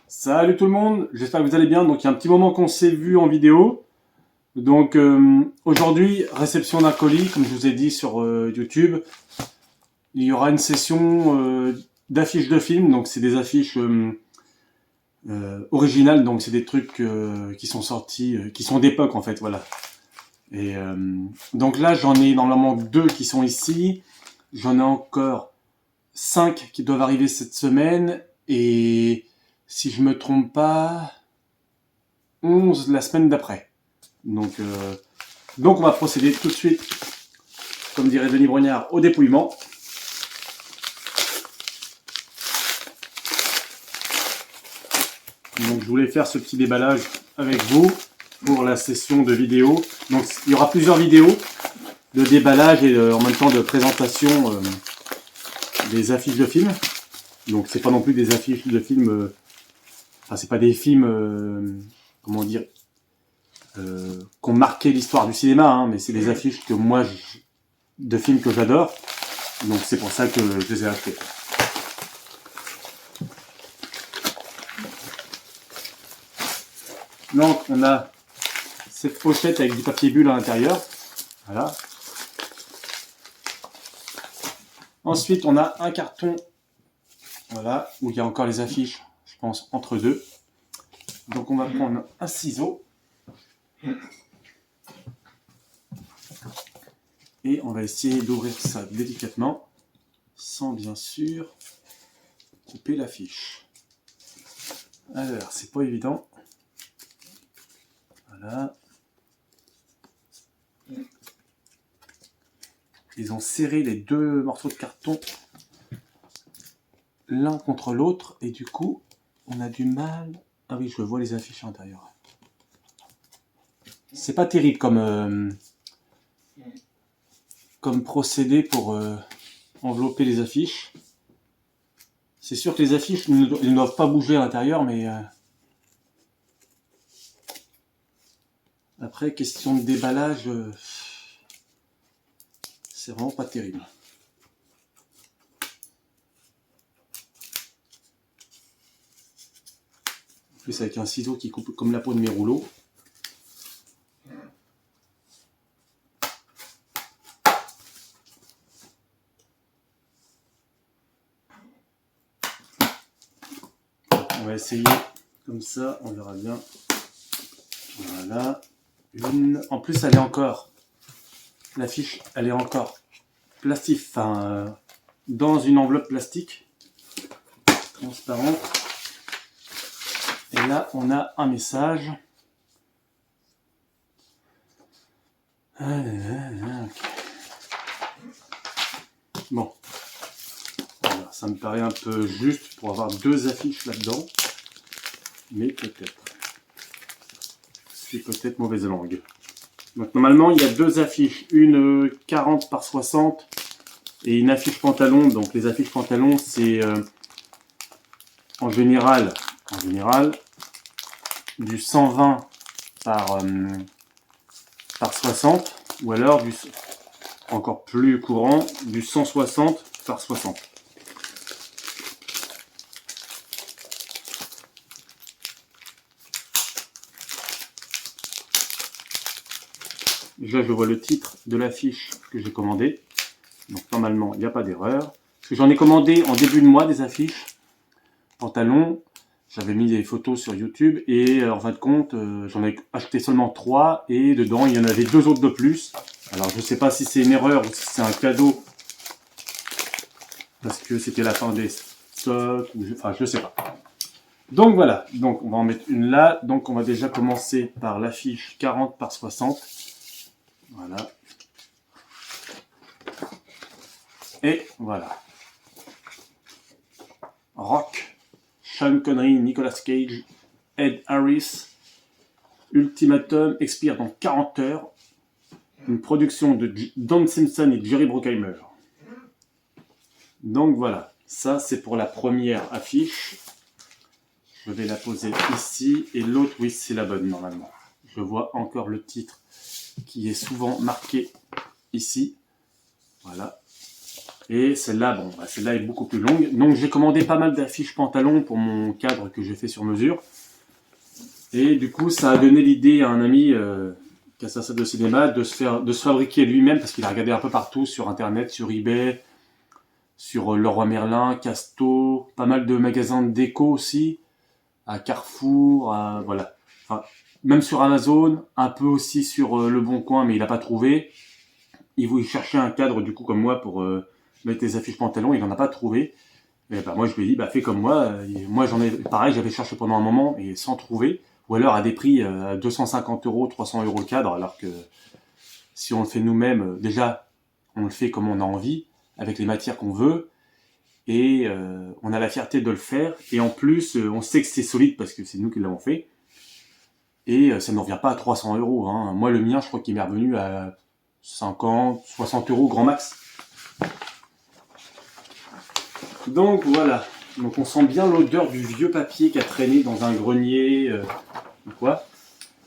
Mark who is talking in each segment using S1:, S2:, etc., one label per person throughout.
S1: Salut tout le monde, j'espère que vous allez bien. Donc il y a un petit moment qu'on s'est vu en vidéo. Donc aujourd'hui, réception d'un colis, comme je vous ai dit sur YouTube. Il y aura une session d'affiches de films. Donc c'est des affiches originales, donc c'est des trucs qui sont sortis, qui sont d'époque en fait, voilà. Et donc là j'en ai normalement 2 qui sont ici. J'en ai encore 5 qui doivent arriver cette semaine. Et si je me trompe pas, 11 la semaine d'après. Donc on va procéder tout de suite, comme dirait Denis Brognard, au dépouillement. Donc je voulais faire ce petit déballage avec vous pour la session de vidéo. Donc il y aura plusieurs vidéos de déballage et en même temps de présentation des affiches de films. Donc c'est pas non plus des affiches de films, enfin c'est pas des films, comment dire, qui ont marqué l'histoire du cinéma, hein, mais c'est des affiches que moi, de films que j'adore. Donc c'est pour ça que je les ai achetées. Donc on a cette pochette avec du papier bulle à l'intérieur. Voilà. Ensuite on a un carton, voilà, où il y a encore les affiches, je pense, entre deux. Donc on va prendre un ciseau. Et on va essayer d'ouvrir ça délicatement, sans bien sûr couper l'affiche. Alors, c'est pas évident. Voilà. Ils ont serré les 2 morceaux de carton l'un contre l'autre et du coup, on a du mal. Ah oui, je vois les affiches à l'intérieur. C'est pas terrible comme procédé pour envelopper les affiches. C'est sûr que les affiches ne doivent pas bouger à l'intérieur, mais après, question de déballage, c'est vraiment pas terrible. En plus, avec un ciseau qui coupe comme la peau de mes rouleaux. On va essayer comme ça, on verra bien. Voilà. En plus, elle est encore. L'affiche, elle est encore plastique, enfin, dans une enveloppe plastique transparente. Et là, on a un message. Bon. Voilà, ça me paraît un peu juste pour avoir 2 affiches là-dedans. Mais peut-être. C'est peut-être mauvaise langue. Donc normalement, il y a 2 affiches. Une 40 par 60 et une affiche pantalon. Donc les affiches pantalon, c'est en général du 120 par 60 ou alors du encore plus courant du 160 par 60. Déjà, je vois le titre de l'affiche que j'ai commandé. Donc normalement, il n'y a pas d'erreur. Parce que j'en ai commandé en début de mois des affiches pantalons. J'avais mis des photos sur YouTube et en fin de compte, j'en ai acheté seulement 3 et dedans, il y en avait 2 autres de plus. Alors je ne sais pas si c'est une erreur ou si c'est un cadeau parce que c'était la fin des stocks, enfin je ne sais pas. Donc voilà, donc on va en mettre une là. Donc on va déjà commencer par l'affiche 40 par 60. Voilà. Et voilà. Rock, Sean Connery, Nicolas Cage, Ed Harris. Ultimatum expire dans 40 heures. Une production de Don Simpson et Jerry Bruckheimer. Donc voilà, ça c'est pour la première affiche. Je vais la poser ici et l'autre, oui, c'est la bonne normalement. Je vois encore le titre qui est souvent marqué ici. Voilà. Et celle-là, bon, bah, celle-là est beaucoup plus longue. Donc j'ai commandé pas mal d'affiches pantalons pour mon cadre que j'ai fait sur mesure. Et du coup, ça a donné l'idée à un ami qui a sa salle de cinéma de se fabriquer lui-même, parce qu'il a regardé un peu partout sur internet, sur eBay, sur Leroy Merlin, Casto, pas mal de magasins de déco aussi, à Carrefour, voilà. Enfin, même sur Amazon, un peu aussi sur Le Bon Coin, mais il n'a pas trouvé. Il voulait chercher un cadre du coup comme moi pour mettre les affiches pantalons, il n'en a pas trouvé. Et bah, moi je lui ai dit, bah fais comme moi. Moi j'en ai, pareil, j'avais cherché pendant un moment et sans trouver. Ou alors à des prix à 250 euros, 300 euros le cadre, alors que si on le fait nous-mêmes, déjà on le fait comme on a envie, avec les matières qu'on veut, et on a la fierté de le faire. Et en plus, on sait que c'est solide parce que c'est nous qui l'avons fait. Et ça ne revient pas à 300 euros. Hein. Moi le mien, je crois qu'il m'est revenu à 50, 60 euros grand max. Donc voilà. Donc on sent bien l'odeur du vieux papier qui a traîné dans un grenier ou quoi.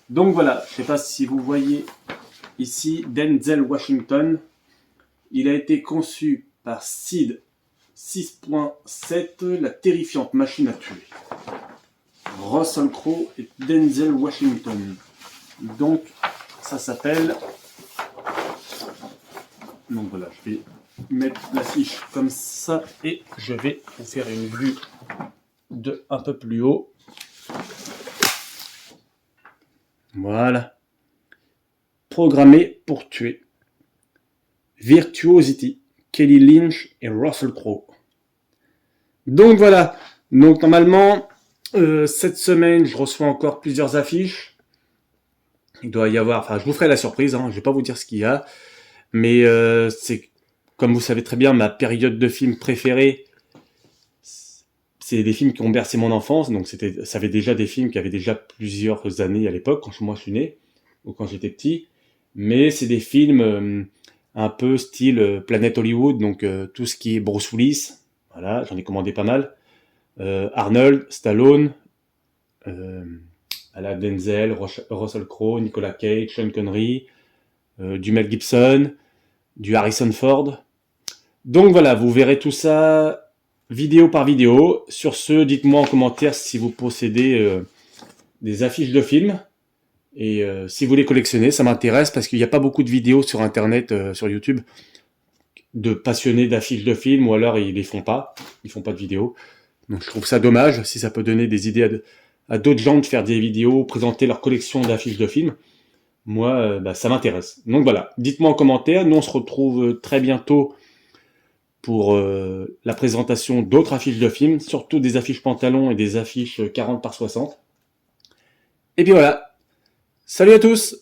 S1: Donc voilà, je ne sais pas si vous voyez ici Denzel Washington. Il a été conçu par Sid 6.7, la terrifiante machine à tuer. Russell Crowe et Denzel Washington. Donc ça s'appelle... Donc voilà, je vais mettre l'affiche comme ça et je vais vous faire une vue de un peu plus haut. Voilà. Programmé pour tuer. Virtuosity, Kelly Lynch et Russell Crowe. Donc voilà. Donc normalement, cette semaine, je reçois encore plusieurs affiches. Il doit y avoir, enfin je vous ferai la surprise, hein, je vais pas vous dire ce qu'il y a. Mais c'est, comme vous savez très bien, ma période de films préférée. C'est des films qui ont bercé mon enfance. Donc ça avait déjà des films qui avaient déjà plusieurs années à l'époque, quand moi je suis né, ou quand j'étais petit. Mais c'est des films un peu style Planète Hollywood, donc tout ce qui est Bruce Willis. Voilà, j'en ai commandé pas mal. Arnold, Stallone, Denzel, Russell Crowe, Nicolas Cage, Sean Connery, du Mel Gibson, du Harrison Ford. Donc voilà, vous verrez tout ça vidéo par vidéo. Sur ce, dites-moi en commentaire si vous possédez des affiches de films. Et si vous les collectionnez, ça m'intéresse parce qu'il n'y a pas beaucoup de vidéos sur internet, sur YouTube, de passionnés d'affiches de films, ou alors ils les font pas. Ils font pas de vidéos. Donc je trouve ça dommage, si ça peut donner des idées à d'autres gens de faire des vidéos, présenter leur collection d'affiches de films. Moi, ça m'intéresse. Donc voilà, dites-moi en commentaire. Nous, on se retrouve très bientôt pour la présentation d'autres affiches de films, surtout des affiches pantalons et des affiches 40 par 60. Et puis voilà. Salut à tous!